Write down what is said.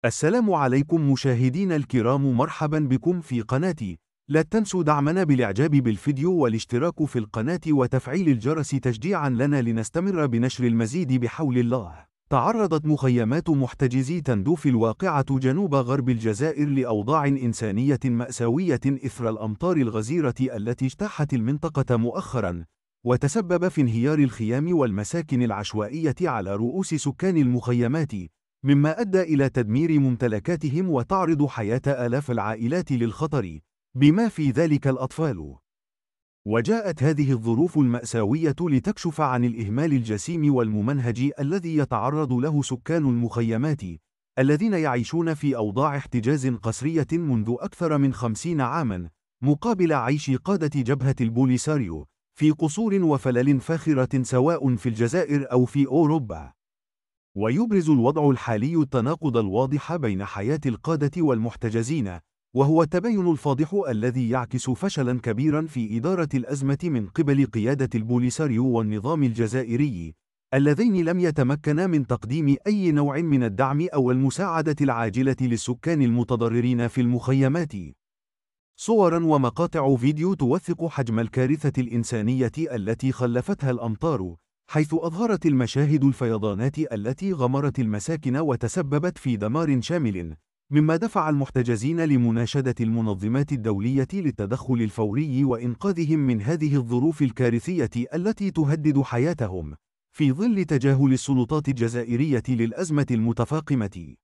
السلام عليكم مشاهدينا الكرام، مرحبا بكم في قناتي. لا تنسوا دعمنا بالإعجاب بالفيديو والاشتراك في القناة وتفعيل الجرس تشجيعا لنا لنستمر بنشر المزيد بحول الله. تعرضت مخيمات محتجزي تندوف الواقعة جنوب غرب الجزائر لأوضاع إنسانية مأساوية إثر الأمطار الغزيرة التي اجتاحت المنطقة مؤخرا، وتسبب في انهيار الخيام والمساكن العشوائية على رؤوس سكان المخيمات، مما أدى إلى تدمير ممتلكاتهم وتعرض حياة آلاف العائلات للخطر، بما في ذلك الأطفال. وجاءت هذه الظروف المأساوية لتكشف عن الإهمال الجسيم والممنهج الذي يتعرض له سكان المخيمات، الذين يعيشون في أوضاع احتجاز قسرية منذ أكثر من 50 عامًا، مقابل عيش قادة جبهة البوليساريو في قصور وفلل فاخرة سواء في الجزائر أو في أوروبا. ويبرز الوضع الحالي التناقض الواضح بين حياة القادة والمحتجزين، وهو التباين الفاضح الذي يعكس فشلاً كبيراً في إدارة الأزمة من قبل قيادة البوليساريو والنظام الجزائري، اللذين لم يتمكنا من تقديم أي نوع من الدعم أو المساعدة العاجلة للسكان المتضررين في المخيمات. صوراً ومقاطع فيديو توثق حجم الكارثة الإنسانية التي خلفتها الأمطار، حيث أظهرت المشاهد الفيضانات التي غمرت المساكن وتسببت في دمار شامل، مما دفع المحتجزين لمناشدة المنظمات الدولية للتدخل الفوري وإنقاذهم من هذه الظروف الكارثية التي تهدد حياتهم، في ظل تجاهل السلطات الجزائرية للأزمة المتفاقمة.